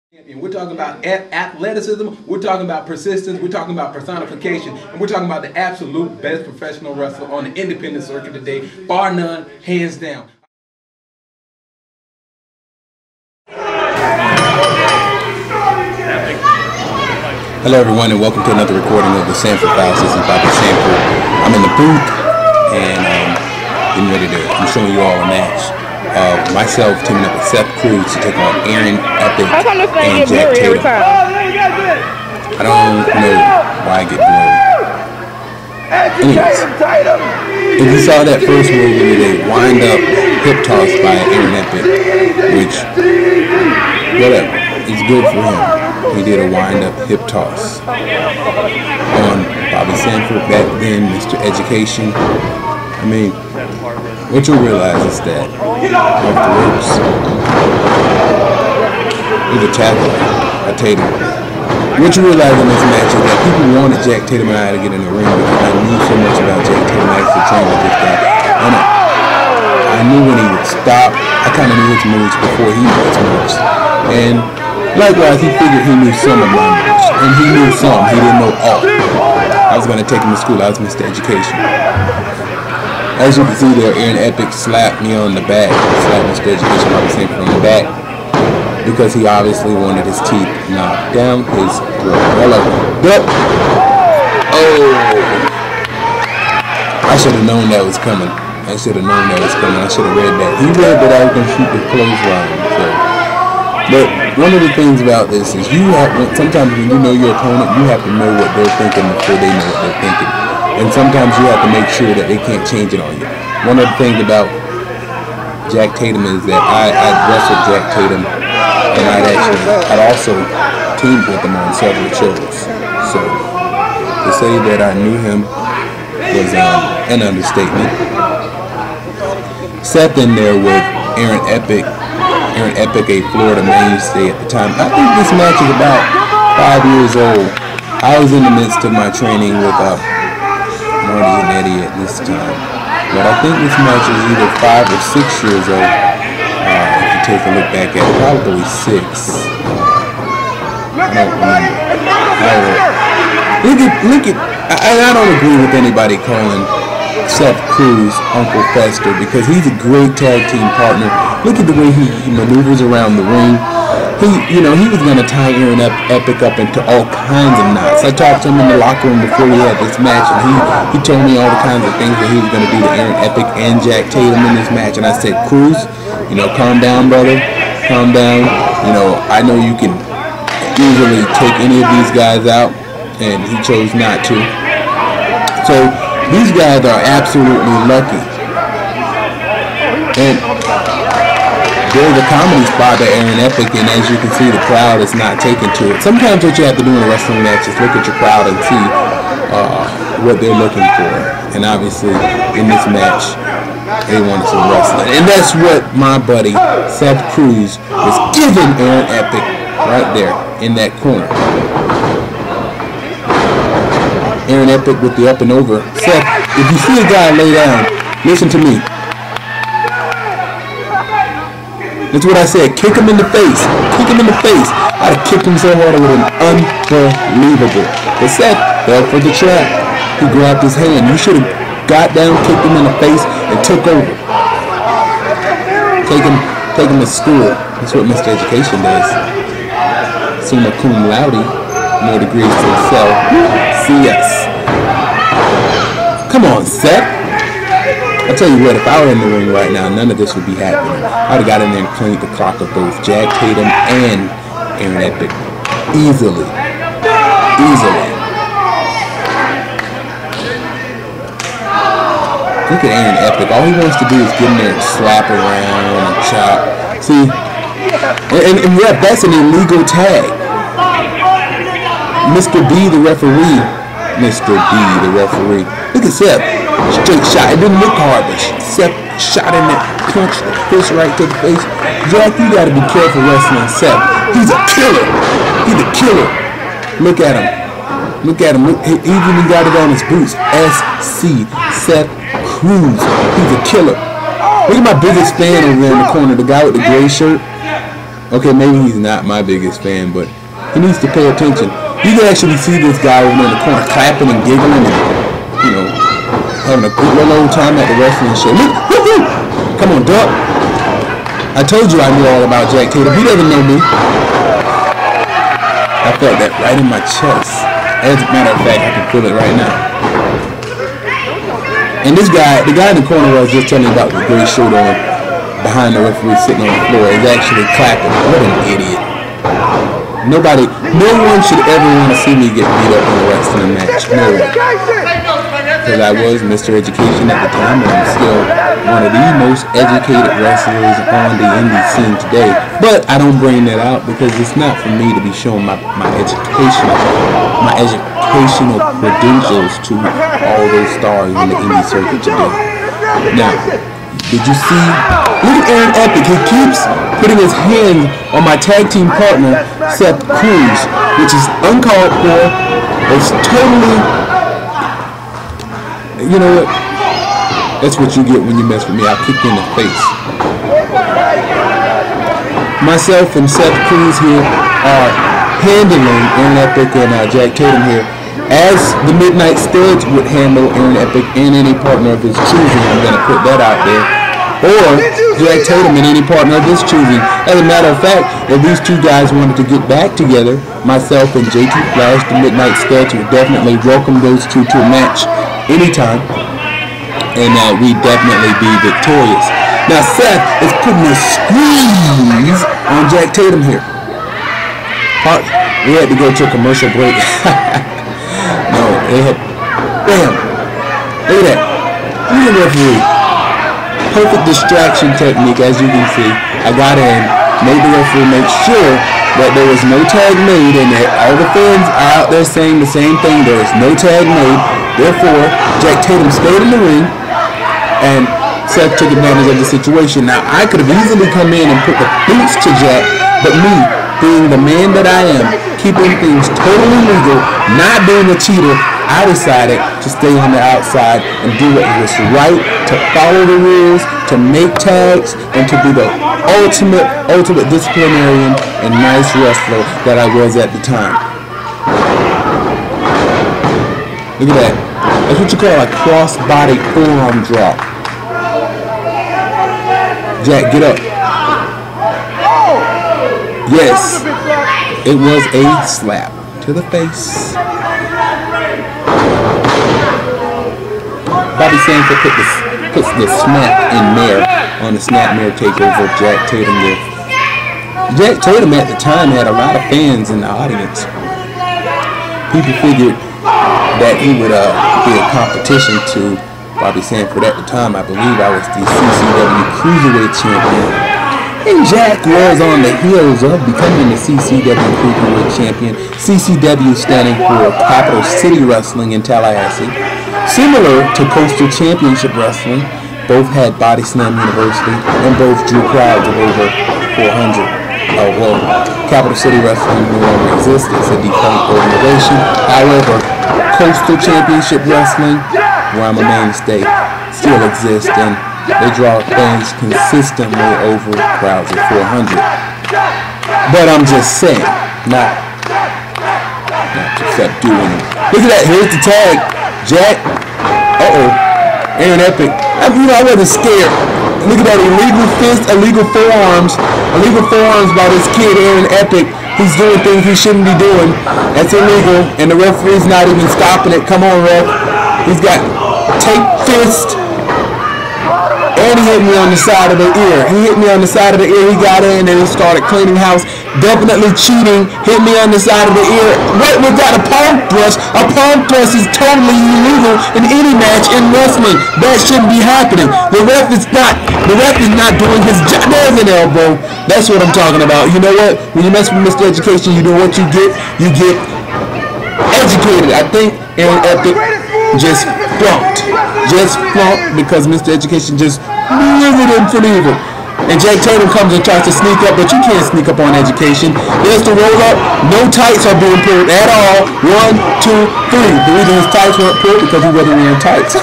We're talking about athleticism, we're talking about persistence, we're talking about personification, and we're talking about the absolute best professional wrestler on the independent circuit today, bar none, hands down. Hello everyone and welcome to another recording of the Sanford Cruise. This is Bobby Sanford. I'm in the booth and getting ready to, I'm showing you all a match of myself teaming up with Sanford Cruise to take on Aaron Epic and Jack Tattum. I don't know why I get blurry. Anyways, if you saw that first move where they wind up hip toss by Aaron Epic, which, whatever, it's good for him. He did a wind-up hip toss on Bobby Sanford back then, Mr. Education. I mean, what you'll realize is that off the ropes, he's a tackle, a Tatum. What you realize in this match is that people wanted Jack Tattum and I to get in the ring because I knew so much about Jack Tattum. I actually trained with this guy. And I knew when he would stop. I kind of knew his moves before he knew his moves. And likewise, he figured he knew some of my moves, and he knew some. He didn't know all. I was going to take him to school. I was Mr. Education. As you can see there, Aaron Epic slapped me on the back. Slapped Mr. Education, Bobby Sanford, on the back because he obviously wanted his teeth knocked down his throat. Hello. But, oh! I should have known that was coming. I should have known that was coming. I should have read that. He read that I was going to shoot the clothesline. So. But one of the things about this is sometimes when you know your opponent, you have to know what they're thinking before they know what they're thinking. And sometimes you have to make sure that they can't change it on you. One of the things about Jack Tattum is that I'd wrestled Jack Tattum, and I'd also teamed with him on several shows. So to say that I knew him was an understatement. Seth in there with Aaron Epic, a Florida mainstay at the time. I think this match is about 5 years old. I was in the midst of my training with Marty and Eddie at this time. But I think this match is either 5 or 6 years old. If you take a look back at it, probably 6. I don't remember. I don't agree with anybody calling Seth Cruise Uncle Fester because he's a great tag team partner. Look at the way he maneuvers around the ring. He was going to tie Aaron Epic up into all kinds of knots. I talked to him in the locker room before we had this match, and he told me all the kinds of things that he was going to do to Aaron Epic and Jack Tattum in this match. And I said, Cruise, calm down, brother. Calm down. I know you can easily take any of these guys out, and he chose not to. So these guys are absolutely lucky. And there's a comedy spot by Aaron Epic, and as you can see, the crowd is not taken to it. Sometimes what you have to do in a wrestling match is look at your crowd and see what they're looking for. And obviously, in this match, they wanted some wrestling. And that's what my buddy, Seth Cruise, was giving Aaron Epic right there in that corner. Aaron Epic with the up and over. Seth, if you see a guy lay down, listen to me. That's what I said. Kick him in the face. Kick him in the face. I'd have kicked him so hard it would have been unbelievable. But Seth fell for the trap. He grabbed his hand. You should have got down, kicked him in the face, and took over. Take him to school. That's what Mr. Education does. Summa cum laude. More degrees to excel. CS. Come on, Seth. I'll tell you what, if I were in the ring right now, none of this would be happening. I would have got in there and cleaned the clock of both Jack Tattum and Aaron Epic. Easily. Easily. Look at Aaron Epic. All he wants to do is get in there and slap around and chop. See? And that's an illegal tag. Mr. B, the referee. Mr. B, the referee. Look at Seth. Straight shot. It didn't look hard, but Seth shot in that punch, fist right to the face. Jack, you gotta be careful wrestling Seth. He's a killer. He's a killer. Look at him. Look at him. Look, he even got it on his boots. SC. Seth Cruise. He's a killer. Look at my biggest fan over there in the corner, the guy with the gray shirt. Okay, maybe he's not my biggest fan, but he needs to pay attention. You can actually see this guy over in the corner clapping and giggling and, you know, having a good little old time at the wrestling show. Look, woo-hoo! Come on, duck. I told you I knew all about Jack Tattum. He doesn't know me. I felt that right in my chest. As a matter of fact, I can feel it right now. And this guy, the guy in the corner was just telling me about the gray shirt on behind the referee sitting on the floor is actually clapping. What an idiot. No one should ever want to see me get beat up in a wrestling match. No one. Because I was Mr. Education at the time, and I'm still one of the most educated wrestlers on the indie scene today. But I don't bring that out because it's not for me to be showing my educational credentials to all those stars in the indie circuit today. Now, did you see? Look at Aaron Epic. He keeps putting his hand on my tag team partner, Sanford Cruise, which is uncalled for. It's totally, you know what? That's what you get when you mess with me. I'll kick you in the face. Myself and Sanford Cruise here are handling Aaron Epic and Jack Tattum here as the Midnight Studs would handle Aaron Epic and any partner of his choosing. I'm going to put that out there. Or Jack Tattum and any partner of his choosing. As a matter of fact, if these two guys wanted to get back together, myself and JT Flash, the Midnight Studs, would definitely welcome those two to a match anytime. And we'd definitely be victorious. Now Seth is putting a squeeze on Jack Tattum here. We had to go to a commercial break. No, they had... Bam! Look at that. Look at the referee. Perfect distraction technique, as you can see. I got in, made the referee make sure that there was no tag made, and that all the fans are out there saying the same thing. There is no tag made. Therefore, Jack Tattum stayed in the ring, and Seth took advantage of the situation. Now, I could have easily come in and put the boots to Jack, but me, being the man that I am, keeping things totally legal, not being a cheater, I decided to stay on the outside and do what was right, to follow the rules, to make tags, and to be the ultimate disciplinarian and nice wrestler that I was at the time. Look at that. That's what you call a cross-body forearm drop. Jack, get up. Yes, it was a slap to the face. Bobby Sanford puts the snap in there on the snapmare takeover of Jack Tattum there. Jack Tattum at the time had a lot of fans in the audience. People figured that he would be a competition to Bobby Sanford. At the time, I believe I was the CCW Cruiserweight Champion. And Jack was on the heels of becoming the CCW Cruiserweight Champion. CCW standing for Capital City Wrestling in Tallahassee. Similar to Coastal Championship Wrestling, both had Body Slam University and both drew crowds of over 400. Well, Capital City Wrestling no longer exists. It's a defunct organization. However, Coastal Championship Wrestling, where I'm a mainstay, still exists, and they draw fans consistently over crowds of 400. But I'm just saying, not to subdue anyone. Look at that, here's the tag. Jack, Aaron Epic. I wasn't scared. Look at that, illegal fist, illegal forearms by this kid, Aaron Epic. He's doing things he shouldn't be doing. That's illegal, and the referee's not even stopping it. Come on, ref. He's got tape fist. And he hit me on the side of the ear. He got in and he started cleaning house. Definitely cheating. Hit me on the side of the ear. What was that? A palm thrust? A palm thrust is totally illegal in any match in wrestling. That shouldn't be happening. The ref is not doing his job. There's an elbow. That's what I'm talking about. You know what? When you mess with Mr. Education, you know what you get? You get educated. I think Aaron Epic just flunked because Mr. Education just delivered him for evil. And Jack Tattum comes and tries to sneak up, but you can't sneak up on Education. There's the roll up. No tights are being pulled at all. 1, 2, 3. The reason his tights weren't pulled because he wasn't wearing tights.